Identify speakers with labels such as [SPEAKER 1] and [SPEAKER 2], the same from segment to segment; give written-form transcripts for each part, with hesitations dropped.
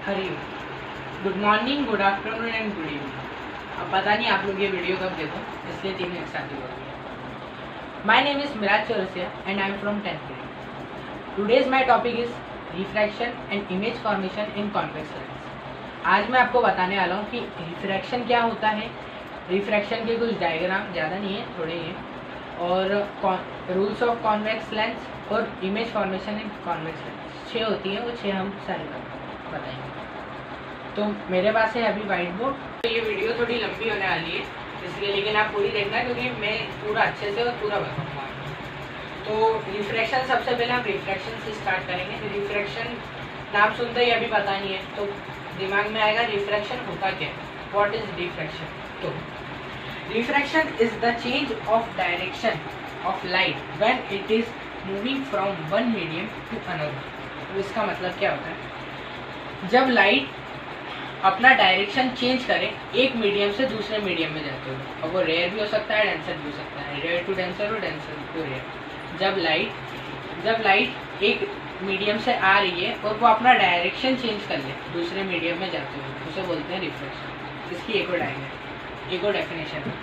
[SPEAKER 1] Hari good morning, good afternoon and good evening. अब पता नहीं आप लोग ये वीडियो कब देखो, इसलिए 3 एक साथ ही बोल दिया। My name is Miraj Chaurasia and I am from 10th grade. Today's my topic is refraction and image formation in convex lens. आज मैं आपको बताने वाला हूँ कि रिफ्रैक्शन क्या होता है, रिफ्रैक्शन के कुछ डायग्राम, ज़्यादा नहीं है, थोड़े ही है, और रूल्स ऑफ कॉन्वेक्स लेंस और इमेज फॉर्मेशन इन कॉन्वेक्स लेंस 6 होती है, वो 6 हम सारे बताएंगे। तो मेरे पास है अभी वाइट बोर्ड। तो ये वीडियो थोड़ी लंबी होने वाली है इसलिए, लेकिन आप पूरी देखना क्योंकि मैं पूरा अच्छे से और पूरा बताऊँगा। तो रिफ्रैक्शन, सबसे पहले हम रिफ्रैक्शन से स्टार्ट करेंगे। रिफ्रैक्शन नाम सुनते ही अभी पता नहीं है तो दिमाग में आएगा रिफ्रैक्शन होता क्या है, व्हाट इज रिफ्रैक्शन। तो refraction is the change of direction of light when it is moving from one medium to another. तो इसका मतलब क्या होता है, जब लाइट अपना डायरेक्शन चेंज करे एक मीडियम से दूसरे मीडियम में जाते हुए, और वो रेयर भी हो सकता है, डेंसर भी हो सकता है, रेयर टू डेंसर और डेंसर टू रेयर। जब लाइट एक मीडियम से आ रही है और वो अपना डायरेक्शन चेंज कर ले दूसरे मीडियम में जाते हुए, उसे बोलते हैं रिफ्रैक्शन। इसकी एक और डेफिनेशन है,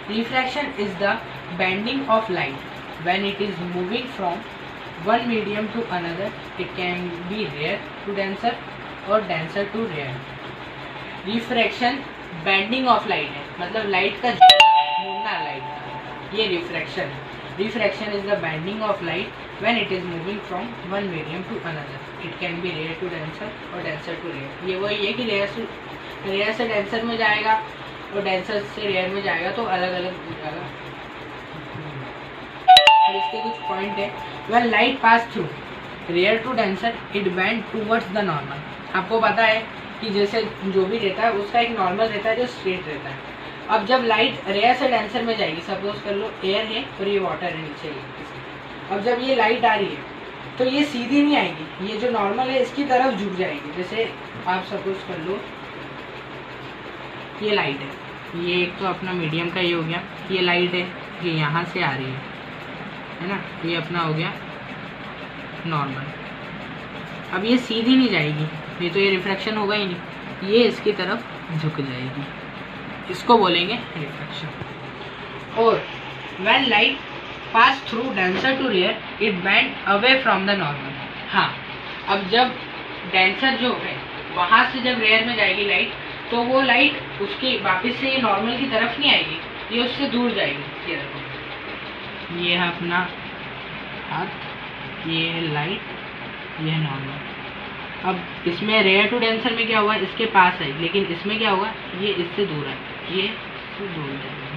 [SPEAKER 1] refraction is the bending of light when it is moving from one medium to another. It can be rare to denser और denser to rare. Refraction bending of light है, मतलब लाइट का घूमना, light का, ये refraction है। Refraction is the bending of light when it is moving from one medium to another. It can be rare to denser और denser to rare. ये वही है कि रेयर से डेंसर में जाएगा और डेंसर से रेयर में जाएगा तो अलग अलग जाएगा। और इसके कुछ पॉइंट है। When light pass through rare to denser it bend towards the normal. आपको पता है कि जैसे जो भी रहता है उसका एक नॉर्मल रहता है जो स्ट्रेट रहता है। अब जब लाइट रेयर से डेंसर में जाएगी, सपोज कर लो एयर है और ये वाटर है नीचे, अब जब ये लाइट आ रही है तो ये सीधी नहीं आएगी, ये जो नॉर्मल है इसकी तरफ झुक जाएगी। जैसे आप सपोज कर लो ये लाइट है, ये एक तो अपना मीडियम का ये हो गया, ये लाइट है ये यहाँ से आ रही है ना, ये अपना हो गया नॉर्मल। अब ये सीधी नहीं जाएगी, नहीं तो ये रिफ्रैक्शन होगा ही नहीं, ये इसकी तरफ झुक जाएगी, इसको बोलेंगे रिफ्रैक्शन। और when light pass through denser to rare it bend away from the normal. हाँ, अब जब डेंसर जो है वहाँ से जब रेयर में जाएगी लाइट, तो वो लाइट उसकी वापस से ये नॉर्मल की तरफ नहीं आएगी, ये उससे दूर जाएगी। ये है अपना हाथ, ये है लाइट, ये है नॉर्मल। अब इसमें रेयर टू डेंसर में क्या हुआ, इसके पास है, लेकिन इसमें क्या होगा, ये इससे दूर है, ये इससे दूर जाएगी।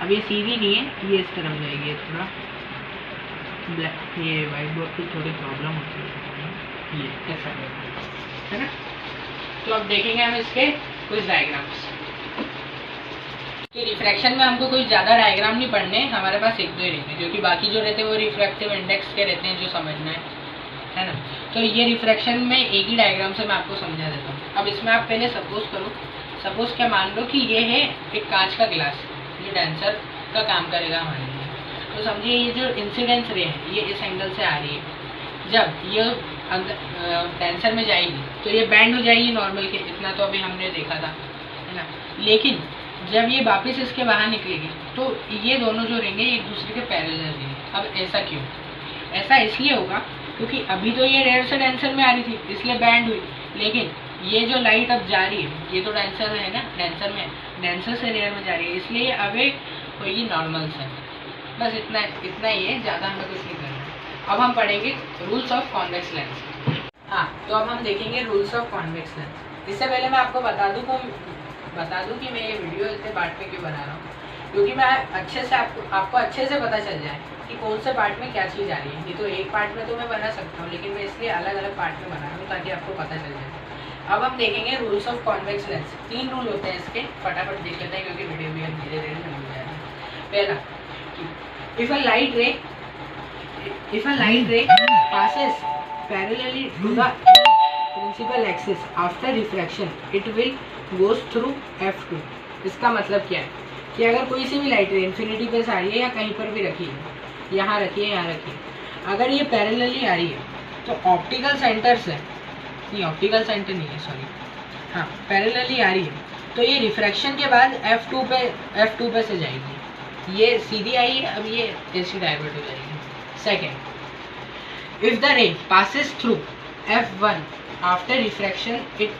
[SPEAKER 1] अब ये सीधी नहीं है, ये इस तरफ जाएगी, थोड़ा ब्लैक, ये वाइट बोर्ड की थोड़ी प्रॉब्लम होती है, ये ऐसा है ना। तो अब देखेंगे हम इसके कुछ डायग्राम्स। कि रिफ्रैक्शन में हमको कोई ज़्यादा डायग्राम नहीं पढ़ने, हमारे पास एक दो ही रहते हैं, क्योंकि बाकी जो रहते हैं वो रिफ्रैक्टिव इंडेक्स के रहते हैं जो समझना है ना। तो ये रिफ्रैक्शन में एक ही डायग्राम से मैं आपको समझा देता हूँ। अब इसमें आप पहले सपोज क्या मान लो कि ये है एक कांच का गिलास जो डेंसर का काम करेगा हमारे लिए। तो समझिए ये जो इंसिडेंस रे है ये इस एंगल से आ रही है, जब ये डेंसर में जाएगी तो ये बैंड हो जाएगी नॉर्मल के, इतना तो अभी हमने देखा था, है ना। लेकिन जब ये वापस इसके बाहर निकलेगी तो ये दोनों जो रहेंगे एक दूसरे के पैरेलल रहेंगे। अब ऐसा क्यों? ऐसा इसलिए होगा क्योंकि अभी तो ये रेयर से डेंसर में आ रही थी इसलिए बैंड हुई, लेकिन ये जो लाइट अब जा रही है ये तो डेंसर है ना, डेंसर से रेयर में जा रही है, इसलिए ये अवे होगी नॉर्मल से। बस इतना ही है, ज़्यादा हमें कुछ नहीं करना। अब हम पढ़ेंगे रूल्स ऑफ कॉन्वेक्स लेंस। हाँ, तो अब हम देखेंगे रूल्स ऑफ कॉन्वेक्स लेंस। इससे पहले मैं आपको बता दूँ कि मैं ये वीडियो इतने पार्ट में क्यों बना रहा हूँ, क्योंकि मैं अच्छे से आपको अच्छे से पता चल जाए कि कौन से पार्ट में क्या चीज़ आ रही है। ये तो एक पार्ट में तो मैं बना सकता हूँ, लेकिन मैं इसलिए अलग अलग पार्ट में बना रहा हूँ ताकि आपको पता चल जाए। अब हम देखेंगे rules of convex lens. 3 rule होते हैं इसके, फटाफट देख लेते हैं क्योंकि वीडियो भी अब धीरे धीरे समझ जाएगा। पहला, इफ अ लाइट रे passes parallelly to the principal axis after refraction it will goes through f2। इसका मतलब क्या है कि अगर कोई सी भी लाइट रे इन्फिनिटी पे से आ रही है या कहीं पर भी रखी है, यहाँ रखिए, अगर ये पैरेलली आ रही है तो ऑप्टिकल सेंटर से नहीं, ऑप्टिकल सेंटर नहीं है, सॉरी, हाँ पैरेलली आ रही है, तो ये रिफ्रैक्शन के बाद F2 पे से जाएगी, ये सीधी आई है, अब ये ऐसे डाइवर्ट हो जाएगी। Second, if the ray passes through F1 after refraction it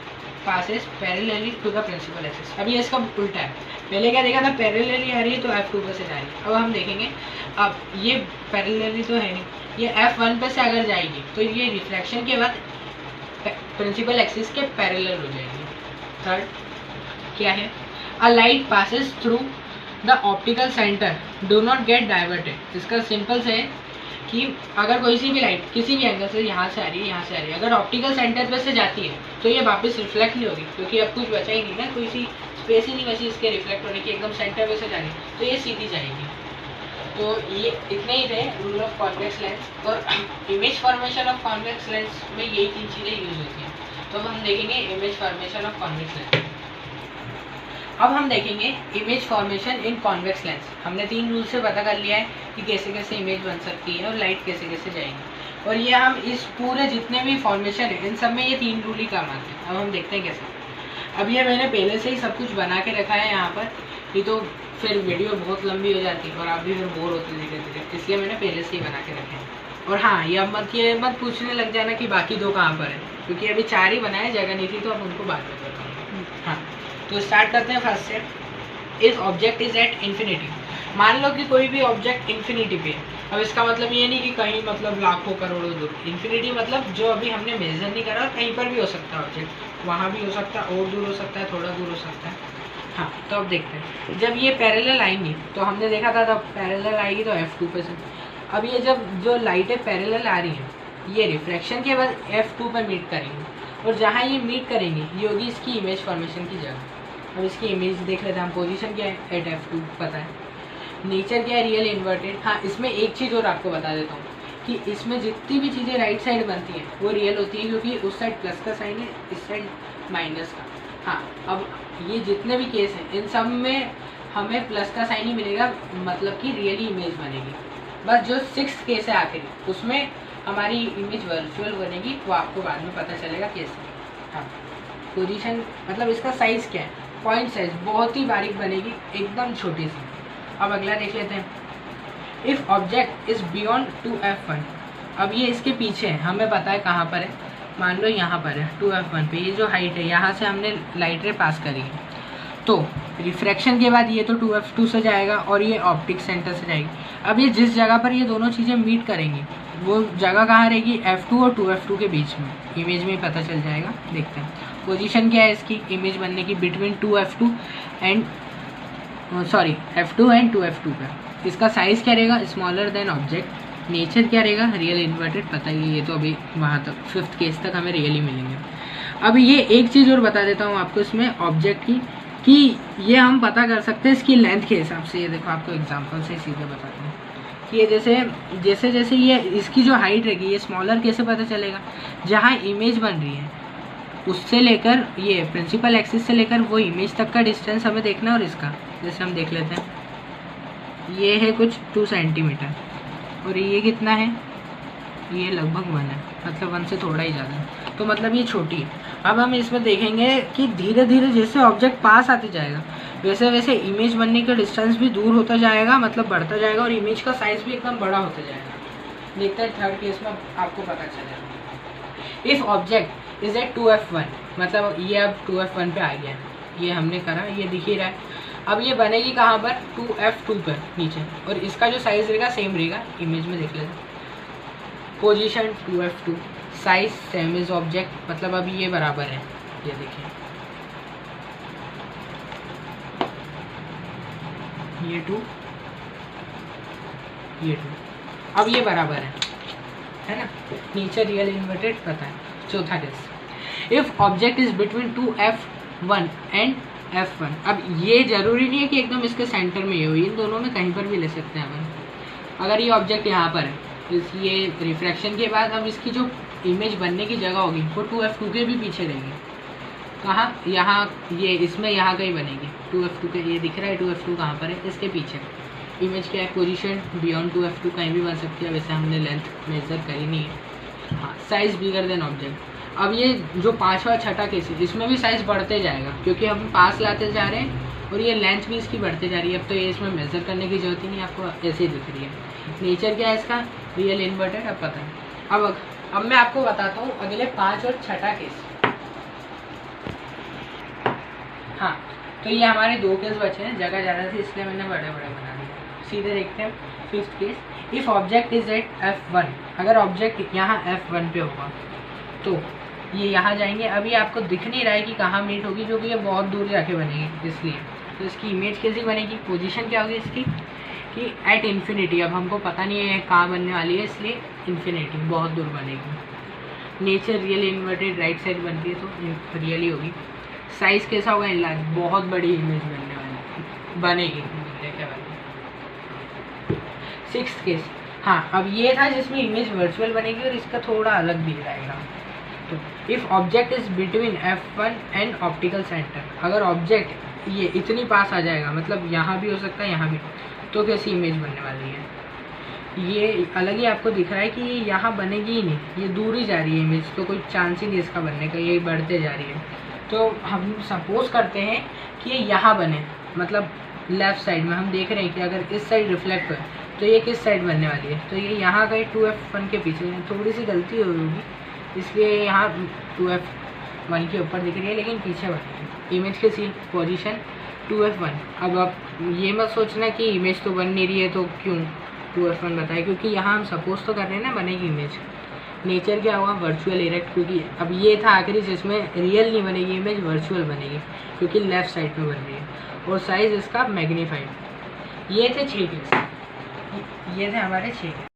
[SPEAKER 1] passes parallelly to the principal axis. अब ये इसका उल्टा है, पहले क्या देखा था, पैरेलली आ रही है तो F2 पे से जा रही है, अब हम देखेंगे, अब ये पैरेलली तो है नहीं, ये F1 पे से अगर जाएगी तो ये रिफ्रैक्शन के बाद प्रिंसिपल एक्सिस के पैरेलल हो जाएगी। थर्ड क्या है, a light passes through the optical centre do not get diverted. इसका सिंपल से है कि अगर कोई सी भी लाइट किसी भी एंगल से यहाँ से आ रही है, यहाँ से आ रही है, अगर ऑप्टिकल सेंटर पे से जाती है तो ये वापस रिफ्लेक्ट नहीं होगी, क्योंकि अब कुछ बचा ही नहीं ना, कोई सी स्पेस ही नहीं बची इसके रिफ्लेक्ट होने की, एकदम सेंटर पे से जानी, तो ये सीधी जाएगी। तो ये इतने ही थे रूल ऑफ कॉन्वेक्स लेंस, और image formation of convex lens में यही 3 चीज़ें यूज होती हैं। तो अब हम देखेंगे image formation of convex lens. अब हम देखेंगे इमेज फॉर्मेशन इन कॉन्वेक्स लेंस। हमने 3 रूल से पता कर लिया है कि कैसे कैसे इमेज बन सकती है और लाइट कैसे कैसे जाएगी, और ये हम इस पूरे जितने भी फॉर्मेशन है इन सब में ये 3 रूल ही काम आते हैं। अब हम देखते हैं कैसे। अब ये मैंने पहले से ही सब कुछ बना के रखा है यहाँ पर, ये तो फिर वीडियो बहुत लंबी हो जाती है और आप भी फिर बोर होते धीरे धीरे, इसलिए मैंने पहले से ही बना के रखे हैं। और हाँ, ये मत पूछने लग जाना कि बाकी 2 कहाँ पर है, क्योंकि अभी 4 ही बनाए, जगह नहीं थी तो अब उनको बाद में बताऊँगा। हाँ, तो स्टार्ट करते हैं फर्स्ट से। इस ऑब्जेक्ट इज एट इन्फिनिटी। मान लो कि कोई भी ऑब्जेक्ट इन्फिनिटी पे है। अब इसका मतलब ये नहीं कि कहीं मतलब लाखों करोड़ों दूर, इन्फिनिटी मतलब जो अभी हमने मेजर नहीं करा, कहीं पर भी हो सकता है ऑब्जेक्ट, वहाँ भी हो सकता है, और दूर हो सकता है, थोड़ा दूर हो सकता है। हाँ, तो अब देखते हैं, जब ये पैरेलल आएंगी तो हमने देखा था जब पैरेलल आएगी तो F2 पे से। अब ये जब जो लाइटें पैरेलल आ रही हैं, ये रिफ्रैक्शन के बाद F2 पे मीट करेंगी, और जहाँ ये मीट करेंगी ये होगी इसकी इमेज फॉर्मेशन की जगह। अब इसकी इमेज देख लेते हैं हम। पोजीशन क्या है एट F2 पता है, नेचर क्या है रियल इन्वर्टेड। हाँ, इसमें एक चीज़ और आपको बता देता हूँ कि इसमें जितनी भी चीज़ें राइट साइड बनती हैं वो रियल होती हैं, क्योंकि उस साइड प्लस का साइन है, इस साइड माइनस का। हाँ, अब ये जितने भी केस हैं इन सब में हमें प्लस का साइन ही मिलेगा, मतलब कि रियली इमेज बनेगी। बस जो 6th केस है आखिरी, उसमें हमारी इमेज वर्चुअल बनेगी, वो आपको बाद में पता चलेगा कैसे। हाँ, पोजीशन मतलब इसका साइज़ क्या है, पॉइंट साइज बहुत ही बारीक बनेगी, एकदम छोटी सी। अब अगला देख लेते हैं। If object is beyond 2F1। अब ये इसके पीछे है, हमें पता है कहाँ पर है, मान लो यहाँ पर है 2F1 पे, ये जो हाइट है यहाँ से हमने लाइट रे पास करी है, तो रिफ्रैक्शन के बाद ये तो 2F2 से जाएगा और ये ऑप्टिक सेंटर से जाएगी। अब ये जिस जगह पर ये दोनों चीज़ें मीट करेंगी वो जगह कहाँ रहेगी, F2 और 2F2 के बीच में। इमेज में पता चल जाएगा, देखते हैं पोजीशन क्या है इसकी इमेज बनने की, between 2F2 and F2 and 2F2 पे। इसका साइज़ क्या रहेगा, स्मॉलर देन ऑब्जेक्ट। नेचर क्या रहेगा, रियल इन्वर्टेड, पता ही ये तो अभी वहाँ तक 5th केस तक हमें रियल ही मिलेंगे। अब ये एक चीज़ और बता देता हूँ आपको इसमें ऑब्जेक्ट की, कि ये हम पता कर सकते हैं इसकी लेंथ के हिसाब से। ये देखो आपको एग्जांपल से सीधे बताते हैं कि ये जैसे जैसे ये इसकी जो हाइट रहेगी, ये स्मॉलर कैसे पता चलेगा, जहाँ इमेज बन रही है उससे लेकर ये प्रिंसिपल एक्सिस से लेकर वो इमेज तक का डिस्टेंस हमें देखना है। और इसका जैसे हम देख लेते हैं, ये है कुछ 2 सेंटीमीटर, और ये कितना है, ये लगभग 1 है, मतलब 1 से थोड़ा ही ज़्यादा है, तो मतलब ये छोटी है। अब हम इसमें देखेंगे कि धीरे धीरे जैसे ऑब्जेक्ट पास आते जाएगा वैसे वैसे इमेज बनने का डिस्टेंस भी दूर होता जाएगा, मतलब बढ़ता जाएगा, और इमेज का साइज़ भी एकदम बड़ा होता जाएगा। देखते हैं 3rd केस में आपको पता चलेगा। If object is eight 2F1, मतलब ये अब 2F1 पे आ गया, ये हमने करा, ये दिख ही रहा है। अब ये बनेगी कहाँ पर, 2F2 पर नीचे, और इसका जो साइज़ रहेगा सेम रहेगा, इमेज में देख लेते हैं। Position 2F2, size same is object, मतलब अभी ये बराबर है, ये देखिए ये 2 ये 2, अब ये बराबर है ना। नीचे रियल इन्वर्टेड पता है। 4था case, if object is between 2F1 and F1। अब ये जरूरी नहीं है कि एकदम इसके सेंटर में हो, इन दोनों में कहीं पर भी ले सकते हैं अपन। अगर ये ऑब्जेक्ट यहाँ पर है, ये रिफ्रैक्शन के बाद अब इसकी जो इमेज बनने की जगह होगी वो 2F2 के भी पीछे रहेगी। कहाँ, यहाँ ये इसमें यहाँ कहीं बनेगी 2F2 के, ये दिख रहा है 2F2 कहाँ पर है, इसके पीछे। इमेज क्या है, पोजीशन बियॉन्ड 2F2 कहीं भी बन सकती है, वैसे हमने लेंथ मेजर करी नहीं है। हाँ, साइज बिगर देन ऑब्जेक्ट। अब ये जो 5वां 6ठा केस है इसमें भी साइज़ बढ़ते जाएगा क्योंकि हम पास लाते जा रहे हैं और ये लेंथ भी इसकी बढ़ते जा रही है। अब तो ये इसमें मेज़र करने की ज़रूरत ही नहीं, आपको ऐसे ही दिख रही है। नेचर क्या है इसका, रियल इन्वर्टेड, अब पता है। अब मैं आपको बताता हूँ अगले 5 और 6ठा केस। हाँ, तो ये हमारे 2 केस बचे हैं, जगह ज़्यादा थी इसलिए मैंने बड़े बड़े बना दिए। सीधे देखते हैं 5th case. If object is at F1, अगर ऑब्जेक्ट यहाँ F1 पे होगा तो ये यहाँ जाएंगे। अभी आपको दिख नहीं रहा है कि कहाँ मीट होगी, जो कि ये बहुत दूर जाके बनेगी, इसलिए तो इसकी इमेज कैसी बनेगी, पोजीशन क्या होगी इसकी कि एट इन्फिनिटी। अब हमको पता नहीं है कहाँ बनने वाली है, इसलिए इन्फिनिटी, बहुत दूर बनेगी। Nature real inverted right side बनती है तो रियल ही होगी। साइज़ कैसा होगा, इनलार्ज, बहुत बड़ी इमेज बनने वाली बनेगी। 6th case. हाँ, अब ये था जिसमें इमेज वर्चुअल बनेगी और इसका थोड़ा अलग दिख जाएगा। तो if object is between F1 and optical centre, अगर ऑब्जेक्ट ये इतनी पास आ जाएगा, मतलब यहाँ भी हो सकता है यहाँ भी, तो कैसी इमेज बनने वाली है। ये अलग ही आपको दिख रहा है कि ये यहाँ बनेगी ही नहीं, ये दूर ही जा रही है इमेज, तो कोई चांस ही नहीं इसका बनने का, ये बढ़ते जा रही है। तो हम सपोज करते हैं कि ये यहाँ बने, मतलब लेफ़्ट साइड में हम देख रहे हैं कि अगर इस साइड रिफ्लेक्ट हो तो ये किस साइड बनने वाली है, तो ये यहाँ गई 2F1 के पीछे, थोड़ी सी गलती हो होगी इसलिए यहाँ 2F1 के ऊपर दिख रही है लेकिन पीछे बन रही है। इमेज की सी पोजीशन 2F1। अब आप ये मत सोचना कि इमेज तो बन नहीं रही है तो क्यों 2F1 बताए, क्योंकि यहाँ हम सपोज तो कर रहे हैं ना बनेगी इमेज। नेचर क्या हुआ, वर्चुअल इरेक्ट, क्योंकि अब ये था आखिरी जिसमें रियल नहीं बनेगी इमेज, वर्चुअल बनेगी क्योंकि लेफ़्ट साइड में बन रही है, और साइज़ इसका मैग्नीफाइड। ये थे 6 केस, ये थे हमारे 6 केस।